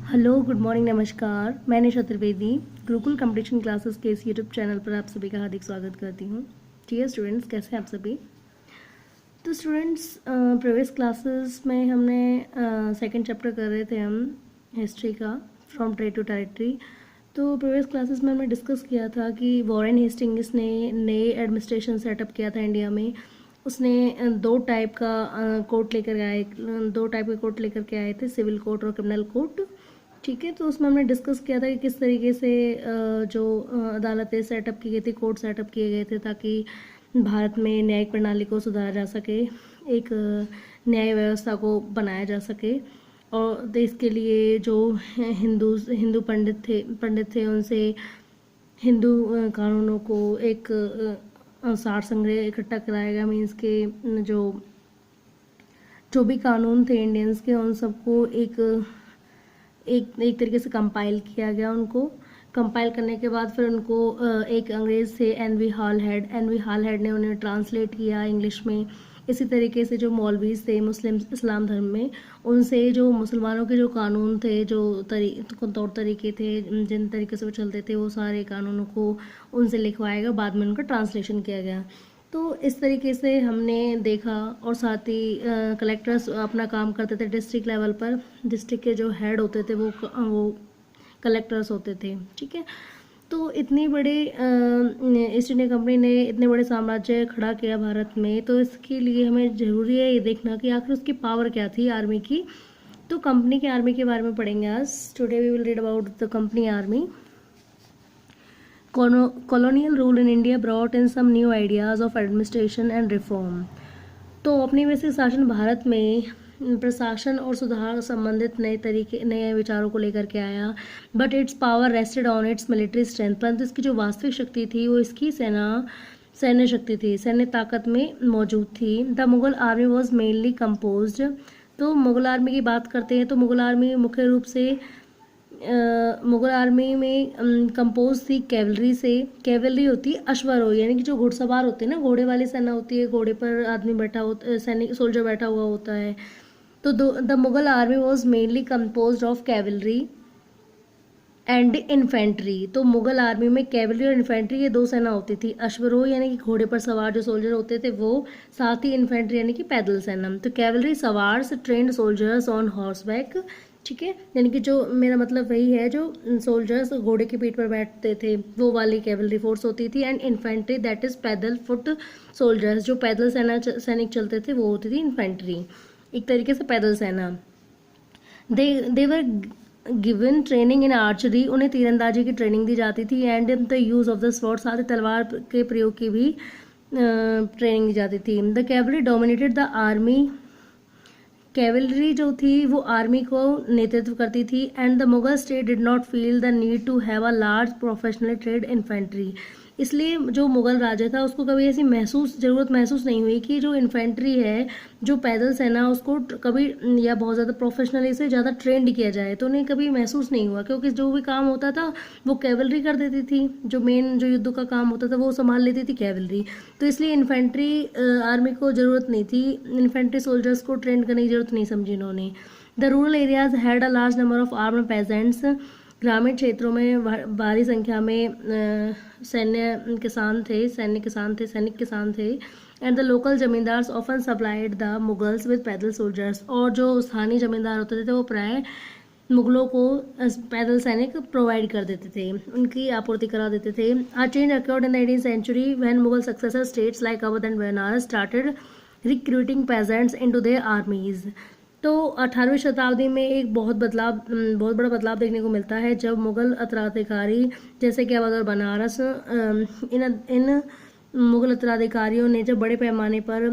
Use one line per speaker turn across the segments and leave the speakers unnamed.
Hello, good morning, नमस्कार। मैं निशा Trivedi Gurukul competition classes के इस यूट्यूब चैनल पर आप सभी का हार्दिक स्वागत करती हूँ। डियर स्टूडेंट्स, कैसे हैं आप सभी? तो स्टूडेंट्स, प्रीवियस क्लासेस में हमने सेकंड चैप्टर कर रहे थे हम हिस्ट्री का, फ्रॉम ट्रेड टू टेरिटरी। तो प्रीवियस क्लासेस में हमने डिस्कस किया था कि वॉरेन हेस्टिंग्स ने नए एडमिनिस्ट्रेशन सेटअप किया था इंडिया में। उसने दो टाइप के कोर्ट लेकर के आए थे, सिविल कोर्ट और क्रिमिनल कोर्ट। ठीक है, तो उसमें हमने डिस्कस किया था कि किस तरीके से जो अदालतें सेटअप की गई थी, कोर्ट सेटअप किए गए थे, ताकि भारत में न्यायिक प्रणाली को सुधारा जा सके, एक न्याय व्यवस्था को बनाया जा सके। और देश के लिए जो हिंदू पंडित थे उनसे हिंदू कानूनों को एक सार संग्रह इकट्ठा कराया गया। मीन्स के जो भी कानून थे इंडियंस के, उन सबको एक तरीके से कंपाइल किया गया। उनको कंपाइल करने के बाद फिर उनको एक अंग्रेज़ थे एन वी हाल हेड ने उन्हें ट्रांसलेट किया इंग्लिश में। इसी तरीके से जो मौलवीज थे मुस्लिम इस्लाम धर्म में, उनसे जो मुसलमानों के जो कानून थे, जो तौर तरीके थे, जिन तरीके से वो चलते थे, वो सारे कानूनों को उनसे लिखवाया गया, बाद में उनका ट्रांसलेशन किया गया। तो इस तरीके से हमने देखा। और साथ ही कलेक्टर्स अपना काम करते थे डिस्ट्रिक्ट लेवल पर। डिस्ट्रिक्ट के जो हेड होते थे वो कलेक्टर्स होते थे। ठीक है, तो इतनी बड़े ईस्ट इंडिया कंपनी ने इतने बड़े साम्राज्य खड़ा किया भारत में, तो इसके लिए हमें ज़रूरी है ये देखना कि आखिर उसकी पावर क्या थी आर्मी की। तो कंपनी की आर्मी के बारे में पढ़ेंगे आज। Today we will read about the company army. Colonial rule in India brought in some new ideas of administration and reform. तो औपनिवेशिक शासन भारत में प्रशासन और सुधार संबंधित नए विचारों को लेकर के आया। But it's power rested on it's military strength, परंतु इसकी जो वास्तविक शक्ति थी वो इसकी सैन्य शक्ति थी, सैन्य ताकत में मौजूद थी। The Mughal army was mainly compose. तो मुगल आर्मी की बात करते हैं तो मुगल आर्मी मुख्य रूप से मुगल आर्मी में कंपोज थी कैवलरी से। कैवलरी होती है अश्वारोही, यानी कि जो घुड़सवार होते हैं ना, घोड़े वाली सेना होती है, घोड़े पर आदमी बैठा होता, सैनिक सोल्जर बैठा हुआ होता है। तो the Mughal army was mainly compose of cavalry and infantry. तो मुगल आर्मी में कैवलरी और इन्फेंट्री ये दो सेना होती थी। अश्वरोही यानी कि घोड़े पर सवार जो सोल्जर होते थे वो, साथ ही इन्फेंट्री यानी कि पैदल सेना। तो कैवलरी सवार्स trained soldiers on horseback. ठीक है, यानी कि जो मेरा मतलब वही है, जो सोल्जर्स घोड़े की पीठ पर बैठते थे वो वाली कैवलरी फोर्स होती थी। एंड इन्फेंट्री दैट इज पैदल फुट सोल्जर्स, जो पैदल सैनिक चलते थे वो होती थी इन्फेंट्री, एक तरीके से पैदल सेना। They were given training in archery, उन्हें तीरंदाजी की ट्रेनिंग दी जाती थी। And in the use of the sword, साथ ही तलवार के प्रयोग की भी ट्रेनिंग दी जाती थी। The cavalry dominated the army, cavalry जो थी वो आर्मी को नेतृत्व करती थी। And the Mughal state did not feel the need to have a large professional trained infantry, इसलिए जो मुगल राजा था उसको कभी ऐसी ज़रूरत महसूस नहीं हुई कि जो इन्फेंट्री है, जो पैदल सेना, उसको कभी या बहुत ज़्यादा प्रोफेशनली से ज़्यादा ट्रेंड किया जाए। तो उन्हें कभी महसूस नहीं हुआ, क्योंकि जो भी काम होता था वो कैवलरी कर देती थी। जो मेन जो युद्ध का काम होता था वो संभाल लेती थी कैवलरी। तो इसलिए इन्फेंट्री आर्मी को ज़रूरत नहीं थी, इन्फेंट्री सोल्जर्स को ट्रेंड करने की ज़रूरत नहीं समझी इन्होंने। The rural areas had a large number of armed pageants, ग्रामीण क्षेत्रों में भारी संख्या में सैनिक किसान थे। And the local zamindars often supplied the Mughals with पैदल सोल्जर्स, और जो स्थानीय जमींदार होते थे वो प्राय मुगलों को पैदल सैनिक प्रोवाइड कर देते थे, उनकी आपूर्ति करा देते थे। A change occurred in the 18th century when Mughal successor states like Awadh and Banaras started recruiting peasants into their armies. तो 18वीं शताब्दी में एक बहुत बड़ा बदलाव देखने को मिलता है, जब मुगल उत्तराधिकारी जैसे कि अवध और बनारस, इन मुगल उत्तराधिकारियों ने जब बड़े पैमाने पर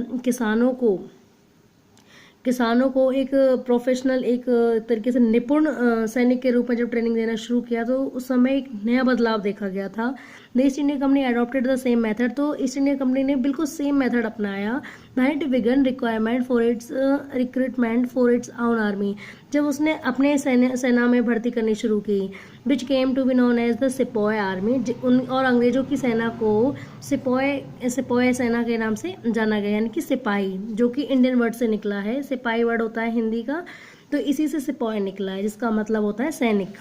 किसानों को एक प्रोफेशनल, एक तरीके से निपुण सैनिक के रूप में जब ट्रेनिंग देना शुरू किया, तो उस समय एक नया बदलाव देखा गया था। The East India company adopted the same method, तो ईस्ट इंडिया कंपनी ने बिल्कुल सेम मेथड अपनाया। It began requirement for its recruitment for its own army, जब उसने अपने सेना में भर्ती करनी शुरू की, which came to be known as the sepoy army, और अंग्रेजों की सेना को सिपॉय सेना के नाम से जाना गया, यानी कि सिपाही, जो कि इंडियन वर्ड से निकला है। सिपाही वर्ड होता है हिंदी का, तो इसी से सिपाही निकला है, जिसका मतलब होता है सैनिक।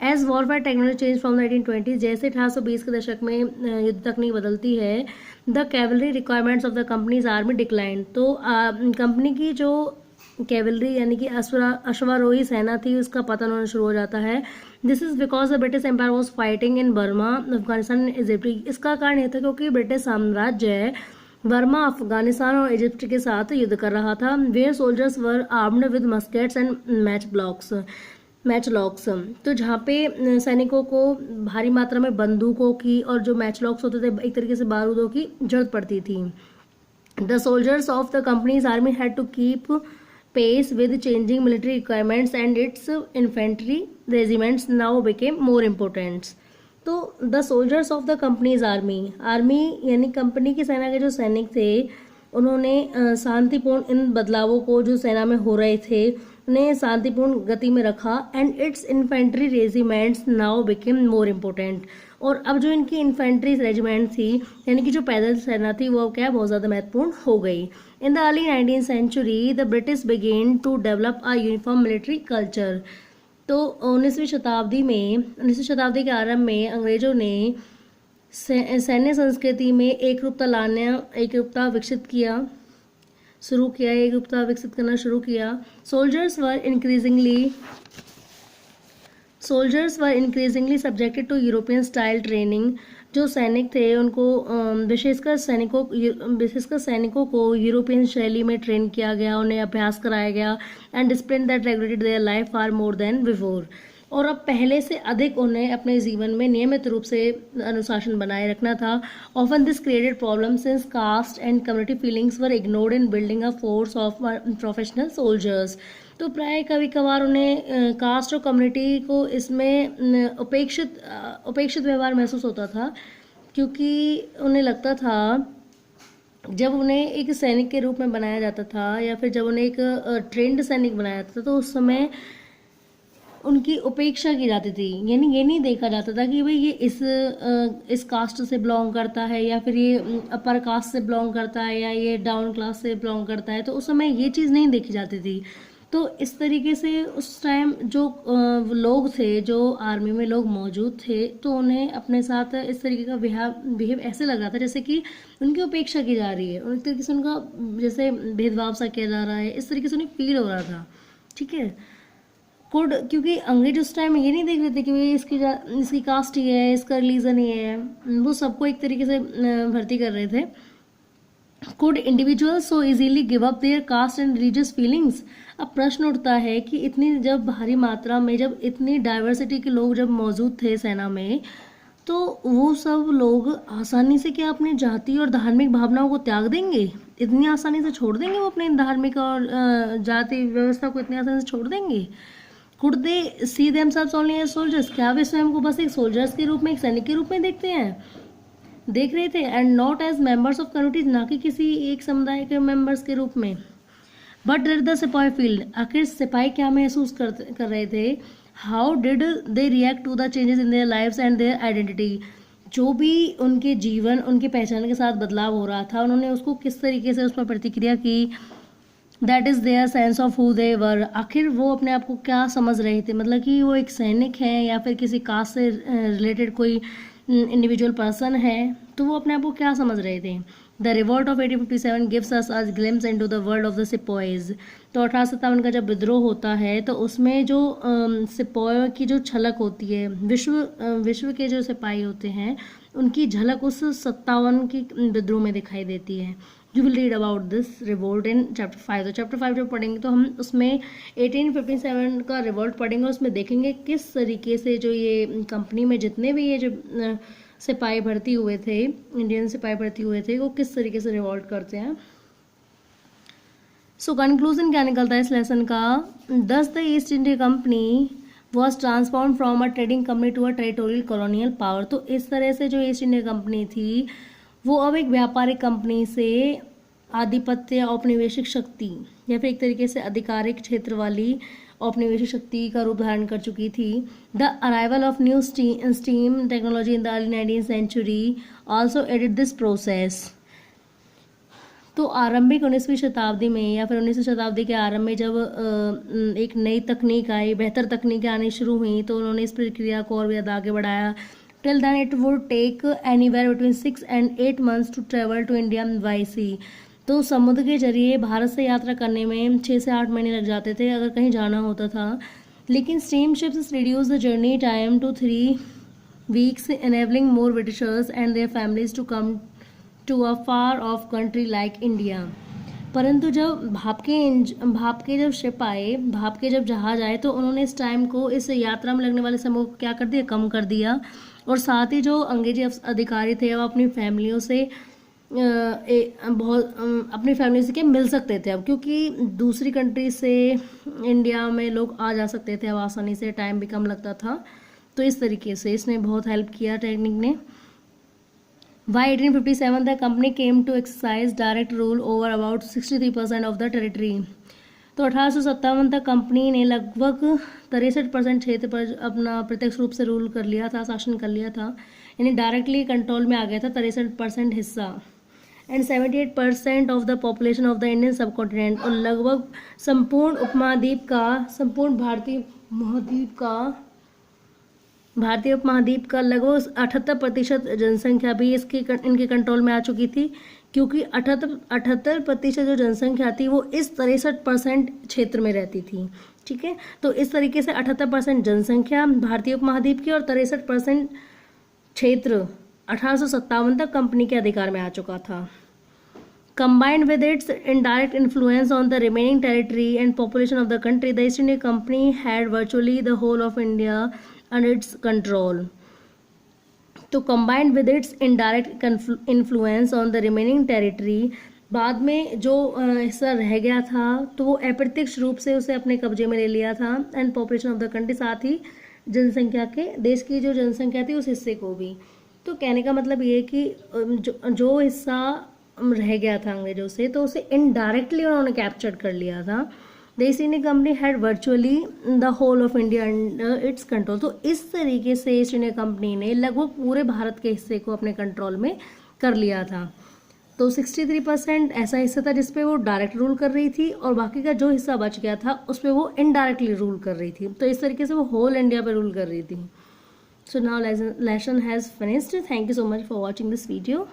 As warfare technology change from 1920, जैसे 1820 के दशक में युद्ध तकनीक बदलती है, the cavalry requirements of the company's army decline, तो कंपनी की जो कैवलरी यानी कि अश्वारोही सेना थी उसका पतन होना शुरू हो जाता है। This is because the British empire was fighting in Burma, Afghanistan, Egypt. इसका कारण यह था क्योंकि ब्रिटिश साम्राज्य बर्मा, अफगानिस्तान और इजिप्ट के साथ युद्ध कर रहा था। Where soldiers were armed with muskets and matchlocks, तो जहाँ पे सैनिकों को भारी मात्रा में बंदूकों की और जो मैचलॉक्स होते थे एक तरीके से बारूदों की जरूरत पड़ती थी। The soldiers of the company's army had to keep pace with changing military requirements and its infantry regiments now became more important. तो the soldiers of the company's army यानी कंपनी की सेना के जो सैनिक थे उन्होंने शांतिपूर्ण इन बदलावों को जो सेना में हो रहे थे उन्हें शांतिपूर्ण गति में रखा। And it's infantry regiments now became more important, और अब जो इनकी इन्फेंट्री रेजिमेंट थी यानी कि जो पैदल सेना थी वो क्या बहुत ज़्यादा महत्वपूर्ण हो गई। In the early 19th century the British began to develop a uniform military culture, तो 19वीं शताब्दी के आरंभ में अंग्रेजों ने सैन्य संस्कृति में एकरूपता विकसित करना शुरू किया। Soldiers were increasingly subjected to European style training, जो सैनिक थे उनको विशेषकर सैनिकों को यूरोपियन शैली में ट्रेन किया गया, उन्हें अभ्यास कराया गया। And discipline that regulated their life far more than before, और अब पहले से अधिक उन्हें अपने जीवन में नियमित रूप से अनुशासन बनाए रखना था। Often this created problem since caste and community feelings were ignored in building a force of professional soldiers, तो प्राय कभी कभार उन्हें कास्ट और कम्युनिटी को इसमें उपेक्षित व्यवहार महसूस होता था, क्योंकि उन्हें लगता था जब उन्हें एक सैनिक के रूप में बनाया जाता था या फिर जब उन्हें एक ट्रेंड सैनिक बनाया जाता था तो उस समय उनकी उपेक्षा की जाती थी। यानी ये नहीं देखा जाता था कि भाई ये इस कास्ट से बिलोंग करता है या फिर ये अपर कास्ट से बिलोंग करता है या ये डाउन क्लास से बिलोंग करता है, तो उस समय ये चीज़ नहीं देखी जाती थी। तो इस तरीके से उस टाइम जो लोग थे, जो आर्मी में लोग मौजूद थे, तो उन्हें अपने साथ इस तरीके का बिहेव ऐसे लग रहा था जैसे कि उनकी उपेक्षा की जा रही है, और एक तरीके से उनका जैसे भेदभाव सा किया जा रहा है, इस तरीके से उन्हें फील हो रहा था। ठीक है, क्योंकि अंग्रेज उस टाइम ये नहीं देख रहे थे कि भाई इसकी कास्ट ही है, इसका रिलीजन ही है, वो सबको एक तरीके से भर्ती कर रहे थे। Could individuals so easily give up their caste and religious feelings? अब प्रश्न उठता है कि इतनी जब भारी मात्रा में जब इतनी डाइवर्सिटी के लोग जब मौजूद थे सेना में, तो वो सब लोग आसानी से क्या अपनी जाति और धार्मिक भावनाओं को त्याग देंगे? इतनी आसानी से छोड़ देंगे वो अपने धार्मिक और जाति व्यवस्था को इतनी आसानी से छोड़ देंगे? Could they see themselves only as soldiers? क्या वे स्वयं को बस एक सोल्जर्स के रूप में, एक सैनिक के रूप में देख रहे थे, and not as members of communities, ना कि किसी एक समुदाय के मेंबर्स के रूप में। But did the sipahi feel, आखिर सिपाही क्या महसूस कर रहे थे? How did they react to the changes in their lives and their identity, जो भी उनके जीवन, उनके पहचान के साथ बदलाव हो रहा था, उन्होंने उसको किस तरीके से उस पर प्रतिक्रिया की? That is their sense of who they were, आखिर वो अपने आप को क्या समझ रहे थे, मतलब कि वो एक सैनिक है या फिर किसी कास्ट से रिलेटेड कोई इंडिविजुअल पर्सन है, तो वो अपने आप को क्या समझ रहे थे? The revolt of 1857 gives us a glimpse into the world of the sepoys, तो 1857 का जब विद्रोह होता है तो उसमें जो सिपाहियों की जो झलक होती है, विश्व के जो सिपाही होते हैं उनकी झलक उस 57 की विद्रोह में दिखाई देती है। You will read about this revolt in chapter 5। तो चैप्टर 5 जब पढ़ेंगे तो हम उसमें 1857 का रिवोल्ट पढ़ेंगे, उसमें देखेंगे किस तरीके से जो ये कंपनी में जितने भी ये जो सिपाही भर्ती हुए थे, इंडियन सिपाही भर्ती हुए थे, वो किस तरीके से रिवोल्ट करते हैं। सो कंक्लूजन क्या निकलता है इस लेसन का? Thus the East India Company was transform from a trading company to a territorial colonial power, तो इस तरह से जो ईस्ट इंडिया कंपनी थी वो अब एक व्यापारिक कंपनी से आधिपत्य, औपनिवेशिक शक्ति या फिर एक तरीके से आधिकारिक क्षेत्र वाली औपनिवेशिक शक्ति का रूप धारण कर चुकी थी। The arrival of new steam technology in the early 19th century also added this process, तो आरंभिक 19वीं शताब्दी में या फिर 19वीं शताब्दी के आरंभ में जब एक नई तकनीक आई, बेहतर तकनीकें आनी शुरू हुई, तो उन्होंने इस प्रक्रिया को और भी ज़्यादा आगे बढ़ाया। Till then it would take anywhere between 6 and 8 months to travel to India by sea. तो समुद्र के जरिए भारत से यात्रा करने में 6 से 8 महीने लग जाते थे अगर कहीं जाना होता था। लेकिन steam ships reduce the journey time to 3 weeks, enabling more Britishers and their families to come to a far off country like India। परंतु जब भाप के जब शिप आए, भाप के जब जहाज आए, तो उन्होंने इस टाइम को, इस यात्रा में लगने वाले समय को क्या कर दिया, कम कर दिया। और साथ ही जो अंग्रेजी अधिकारी थे वो अपनी फैमिलियों से अपनी फैमिली से क्या मिल सकते थे अब, क्योंकि दूसरी कंट्री से इंडिया में लोग आ जा सकते थे अब आसानी से, टाइम भी कम लगता था। तो इस तरीके से इसने बहुत हेल्प किया टेक्निक ने। By 1857 the company came to exercise direct rule over about 63% of the territory. तो 1857 तक कंपनी ने लगभग 63% क्षेत्र पर अपना प्रत्यक्ष रूप से रूल कर लिया था, शासन कर लिया था, यानी डायरेक्टली कंट्रोल में आ गया था 63% हिस्सा। And 78% of the population of the Indian सब कॉन्टिनेंट, और लगभग संपूर्ण उपमहाद्वीप का, संपूर्ण भारतीय उपमहाद्वीप का लगभग 78% जनसंख्या भी इनके कंट्रोल में आ चुकी थी, क्योंकि 78% जो जनसंख्या थी वो इस 63% क्षेत्र में रहती थी। ठीक है, तो इस तरीके से 78% जनसंख्या भारतीय उपमहाद्वीप की और 63% क्षेत्र 1857 तक कंपनी के अधिकार में आ चुका था। Combined with its indirect influence on the remaining territory and population of the country, the East India Company had virtually the whole of India under its control. तो combined with its indirect influence on the remaining territory, बाद में जो हिस्सा रह गया था तो वो अप्रत्यक्ष रूप से उसे अपने कब्जे में ले लिया था। And population of the country, साथ ही जनसंख्या के, देश की जो जनसंख्या थी उस हिस्से को भी। तो कहने का मतलब ये कि जो हिस्सा रह गया था अंग्रेजों से, तो उसे इनडायरेक्टली उन्होंने कैप्चर कर लिया था। The East India Company had virtually the whole of India under its control. तो इस तरीके से ईस्ट इंडिया कंपनी ने लगभग पूरे भारत के हिस्से को अपने कंट्रोल में कर लिया था। तो 63% ऐसा हिस्सा था जिसपे वो डायरेक्ट रूल कर रही थी, और बाकी का जो हिस्सा बच गया था उस पर वो इनडायरेक्टली रूल कर रही थी। तो इस तरीके से वो होल इंडिया पे रूल कर रही थी। So now lesson has finished. Thank you so much for watching this video.